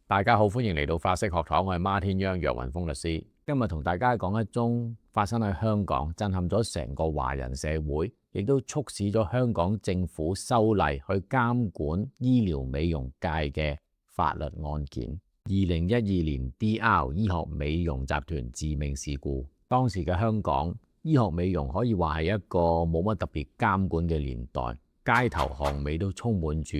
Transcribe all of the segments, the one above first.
大家好，歡迎嚟到法式學堂，我係孖天央楊雲峰律師。今日同大家講一宗發生喺香港，震撼咗成個華人社會，亦都促使咗香港政府修例去監管醫療美容界嘅法律案件。2012年 DR 醫學美容集團致命事故，當時嘅香港醫學美容可以話係一個冇乜特別監管嘅年代，街頭巷尾都充滿住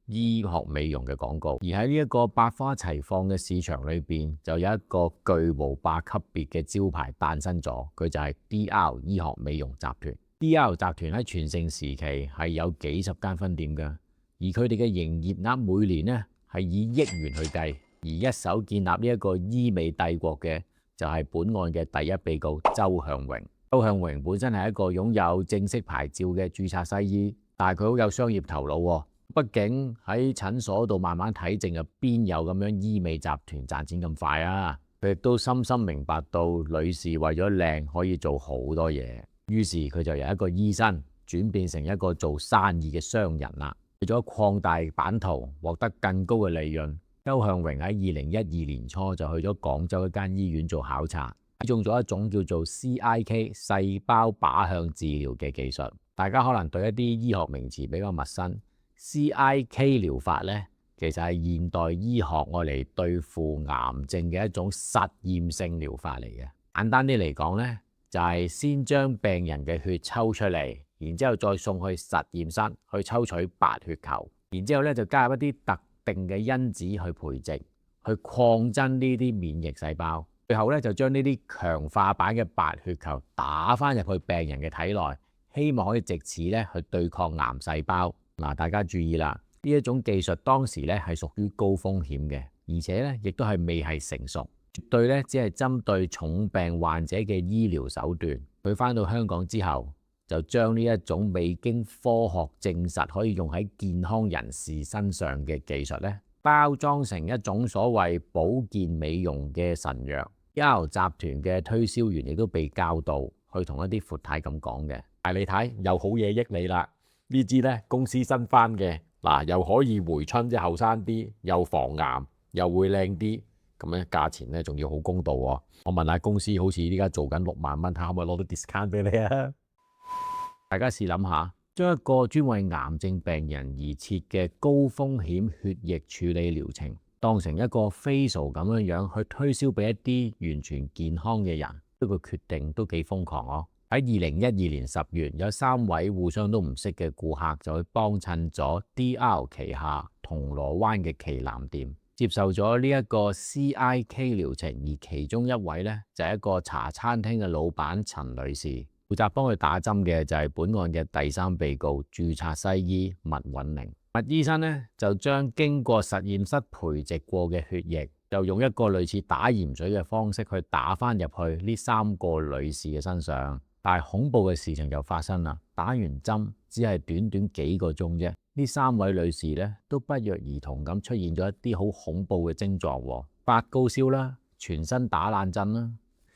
醫學美容嘅廣告，而喺呢一個百花齊放嘅市場裏邊，就有一個巨無霸級別嘅招牌誕生咗，佢就係 DR 醫學美容集團。DR 集團喺全盛時期係有幾十間分店㗎，而佢哋嘅營業額每年呢係以億元去計，而一手建立呢一個醫美帝國嘅就係本案嘅第一被告周向榮。周向榮本身係一個擁有正式牌照嘅註冊西醫，但係佢好有商業頭腦喎。畢竟喺診所度慢慢睇症，入邊有咁樣醫美集團賺錢咁快啊！佢亦都深深明白到女士為咗靚可以做好多嘢，於是佢就由一個醫生轉變成一個做生意嘅商人啦。為咗擴大版圖，獲得更高嘅利潤，周向榮喺2012年初就去咗廣州一間醫院做考察，睇中咗一種叫做 CIK 細胞靶向治療嘅技術。大家可能對一啲醫學名詞比較陌生。CIK 療法咧，其實係現代醫學愛嚟對付癌症嘅一種實驗性療法嚟嘅。簡單啲嚟講咧，就係先將病人嘅血抽出嚟，然之後再送去實驗室去抽取白血球，然之後咧就加入一啲特定嘅因子去培植，去擴增呢啲免疫細胞，最後咧就將呢啲強化版嘅白血球打翻入去病人嘅體內，希望可以藉此咧去對抗癌細胞。嗱，大家注意啦，呢一種技術當時咧係屬於高風險嘅，而且咧亦都係未係成熟，絕對咧只係針對重病患者嘅醫療手段。佢返到香港之後，就將呢一種未經科學證實可以用喺健康人士身上嘅技術咧，包裝成一種所謂保健美容嘅神藥。DR 集團嘅推銷員亦都被教導去同一啲闊太咁講嘅，但係你睇有好嘢益你啦。呢支咧公司新翻嘅，嗱又可以回春，即係後生啲，又防癌，又會靚啲，咁咧價錢咧仲要好公道喎。我問下公司，好似依家做緊6萬蚊，睇下可唔可以攞到 discount 俾你啊？大家試諗下，將一個專為癌症病人而設嘅高風險血液處理療程，當成一個 facial 咁樣去推銷俾一啲完全健康嘅人，呢個決定都幾瘋狂哦。喺2012年10月，有3位互相都唔識嘅顧客就去幫襯咗 DR 旗下銅鑼灣嘅旗艦店，接受咗呢一個 CIK 療程，而其中一位呢，就係一個茶餐廳嘅老闆陳女士，負責幫佢打針嘅就係本案嘅第3被告註冊西醫麥允寧。麥醫生呢，就將經過實驗室培植過嘅血液，就用一個類似打鹽水嘅方式去打返入去呢3個女士嘅身上。但係恐怖嘅事情就發生啦！打完針只係短短幾個鐘啫，呢3位女士咧都不約而同咁出現咗一啲好恐怖嘅症狀，發高燒啦、全身打冷震啦、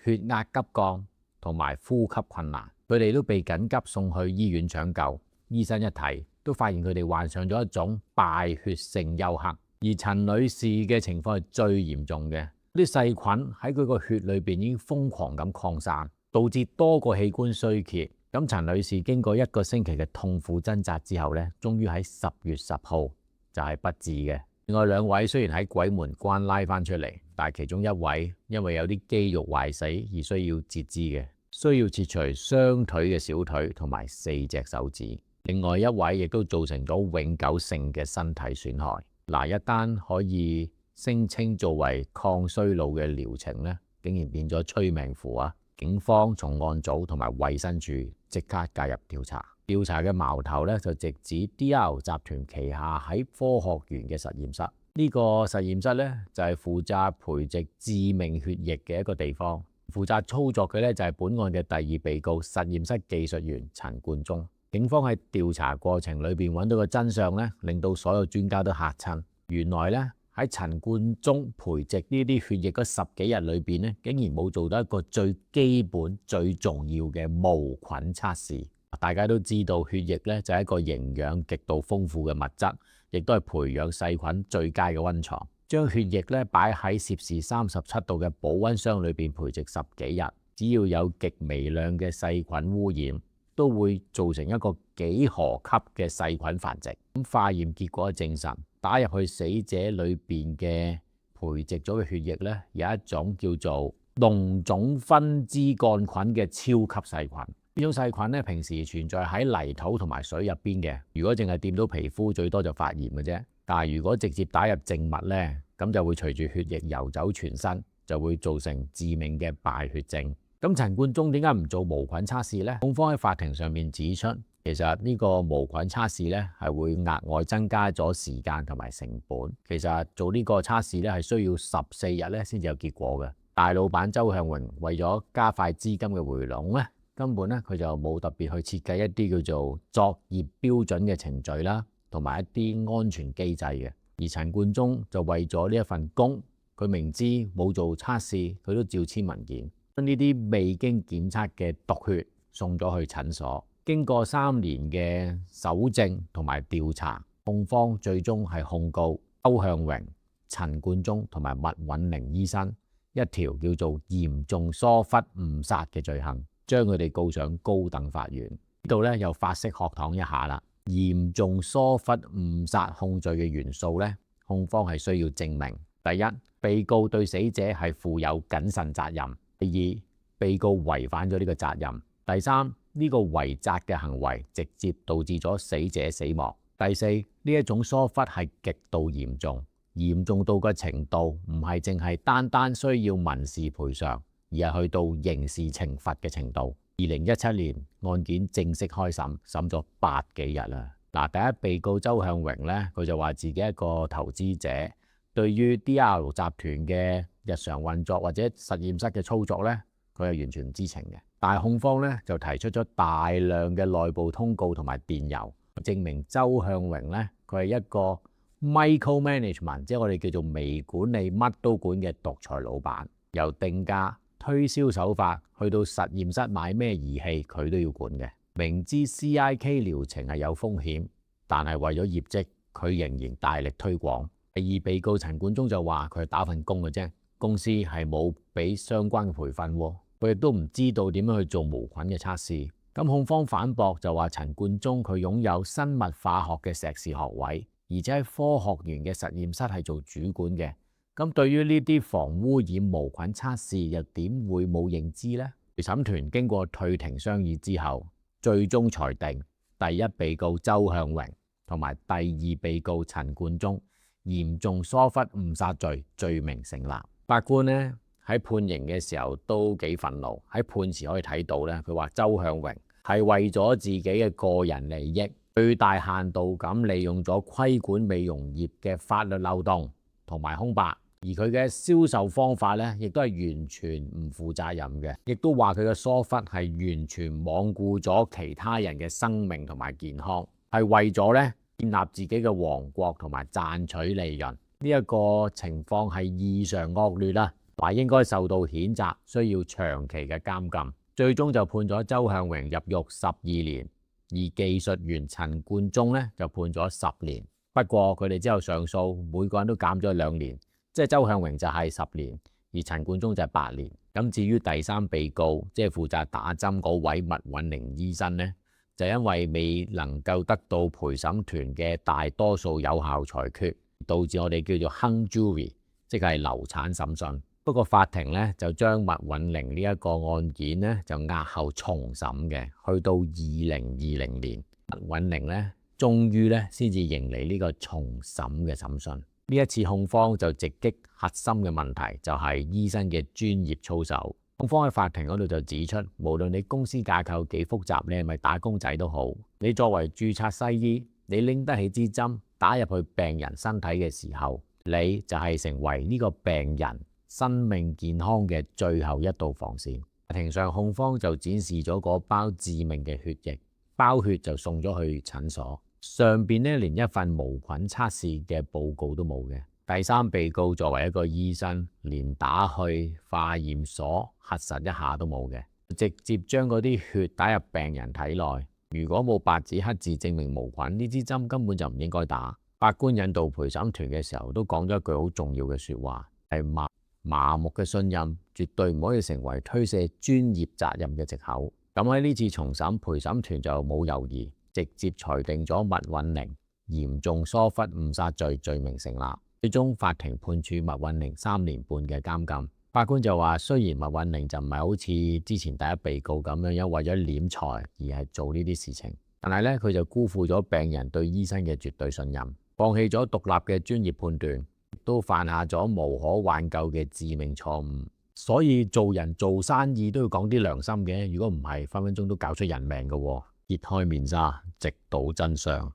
血壓急降同埋呼吸困難，佢哋都被緊急送去醫院搶救。醫生一睇都發現佢哋患上咗一種敗血性休克，而陳女士嘅情況係最嚴重嘅，啲細菌喺佢個血裏邊已經瘋狂咁擴散，導致多個器官衰竭。咁陳女士經過1個星期嘅痛苦掙扎之後呢，終於喺10月10號就係不治嘅。另外2位雖然喺鬼門關拉翻出嚟，但係其中1位因為有啲肌肉壞死而需要截肢嘅，需要切除雙腿嘅小腿同埋4隻手指。另外1位亦都造成咗永久性嘅身體損害。嗱，一單可以聲稱作為抗衰老嘅療程呢，竟然變咗催命符啊！警方、重案組同埋衛生署即刻介入調查，調查嘅矛頭咧就直指 DR 集團旗下喺科學園嘅實驗室。呢個實驗室咧就係負責培植致命血液嘅一個地方，負責操作嘅咧就係本案嘅第2被告實驗室技術員陳冠中。警方喺調查過程裏邊揾到個真相咧，令到所有專家都嚇親。原來咧喺陳冠中培植呢啲血液嗰10幾日裏邊咧，竟然冇做到一個最基本、最重要嘅無菌測試。大家都知道血液咧就係一個營養極度豐富嘅物質，亦都係培養細菌最佳嘅溫床。將血液咧擺喺攝氏37度嘅保溫箱裏邊培植10幾日，只要有極微量嘅細菌污染，都會造成一個幾何級嘅細菌繁殖。咁化驗結果證實，打入去死者裏邊嘅培植咗嘅血液咧，有一種叫做膿腫分支桿菌嘅超級細菌。呢種細菌咧，平時存在喺泥土同埋水入邊嘅。如果淨係掂到皮膚，最多就發炎嘅啫。但係如果直接打入靜脈咧，咁就會隨住血液游走全身，就會造成致命嘅敗血症。咁陳冠中點解唔做無菌測試呢？控方喺法庭上面指出，其實呢個無菌測試咧係會額外增加咗時間同埋成本。其實做呢個測試咧係需要14日咧先至有結果嘅。大老闆周向榮為咗加快資金嘅回籠咧，根本咧佢就冇特別去設計一啲叫做作業標準嘅程序啦，同埋一啲安全機制嘅。而陳冠中就為咗呢一份工，佢明知冇做測試，佢都照簽文件。將呢啲未經檢測嘅毒血送咗去診所，經過3年嘅搜證同埋調查，控方最終係控告周向榮、陳冠中同埋麥允寧醫生一條叫做嚴重疏忽誤殺嘅罪行，將佢哋告上高等法院。呢度咧又法式學堂一下啦。嚴重疏忽誤殺控罪嘅元素咧，控方係需要證明：第一，被告對死者係負有謹慎責任；第二，被告違反咗呢個責任；第三，呢個違責嘅行為直接導致咗死者死亡；第四，呢一種疏忽係極度嚴重，嚴重到嘅程度唔係淨係單單需要民事賠償，而係去到刑事懲罰嘅程度。2017年案件正式開審，審咗8幾日啦。嗱，第一被告周向榮咧，佢就話自己一個投資者，對於 DR 集團嘅日常運作或者實驗室嘅操作咧，佢係完全唔知情嘅。但係控方咧就提出咗大量嘅內部通告同埋電郵，證明周向榮咧佢係一個 micromanagement， 即係我哋叫做微管理，乜都管嘅獨裁老闆，由定價、推銷手法去到實驗室買咩儀器，佢都要管嘅。明知 CIK 療程係有風險，但係為咗業績，佢仍然大力推廣。第二被告陳冠中就話佢係打份工嘅啫，公司係冇俾相關嘅培訓，佢亦都唔知道點樣去做無菌嘅測試。咁控方反駁就話陳冠中佢擁有生物化學嘅碩士學位，而且喺科學園嘅實驗室係做主管嘅。咁對於呢啲防污染無菌測試又點會冇認知呢？陪審團經過退庭商議之後，最終裁定第一被告周向榮同埋第二被告陳冠中嚴重疏忽誤殺罪罪名成立。法官呢喺判刑嘅時候都幾憤怒，喺判詞可以睇到咧，佢話周向榮係為咗自己嘅個人利益，最大限度咁利用咗規管美容業嘅法律漏洞同埋空白，而佢嘅銷售方法咧，亦都係完全唔負責任嘅，亦都話佢嘅疏忽係完全罔顧咗其他人嘅生命同埋健康，係為咗咧建立自己嘅王國同埋賺取利潤。呢一個情況係異常惡劣啦，話應該受到譴責，需要長期嘅監禁。最終就判咗周向榮入獄12年，而技術員陳冠中咧就判咗10年。不過佢哋之後上訴，每個人都減咗2年，即係周向榮就係10年，而陳冠中就係8年。咁至於第三被告，即係負責打針嗰位麥允寧醫生呢，就因為未能夠得到陪審團嘅大多數有效裁決，導致我哋叫做 hung jury， 即係流產審訊。不過法庭咧就將麥允寧呢一個案件咧就押後重審嘅，去到2020年，麥允寧咧終於咧先至迎嚟呢個重審嘅審訊。呢一次控方就直擊核心嘅問題，就係醫生嘅專業操守。控方喺法庭嗰度就指出，無論你公司架構幾複雜，你係咪打工仔都好，你作為註冊西醫，你拎得起支針打入去病人身體嘅時候，你就係成為呢個病人生命健康嘅最後一道防線。法庭上控方就展示咗嗰包致命嘅血液，包血就送咗去診所，上邊咧連一份無菌測試嘅報告都冇嘅。第三被告作為一個醫生，連打去化驗所核實一下都冇嘅，直接將嗰啲血打入病人體內。如果冇白紙黑字證明無菌，呢支針根本就唔應該打。法官引導陪審團嘅時候都講咗一句好重要嘅說話，係麻木嘅信任絕對唔可以成為推卸專業責任嘅藉口。咁喺呢次重審，陪審團就冇猶豫，直接裁定咗麥韻玲嚴重疏忽誤殺罪罪名成立。最終法庭判處麥韻玲3年半嘅監禁。法官就話，雖然麥韻玲就唔係好似之前第一被告咁樣，因為咗斂財而係做呢啲事情，但係咧佢就辜負咗病人對醫生嘅絕對信任，放棄咗獨立嘅專業判斷，都犯下咗無可挽救嘅致命錯誤。所以做人做生意都要講啲良心嘅，如果唔係分分鐘都搞出人命㗎喎。揭開面紗，直搗真相。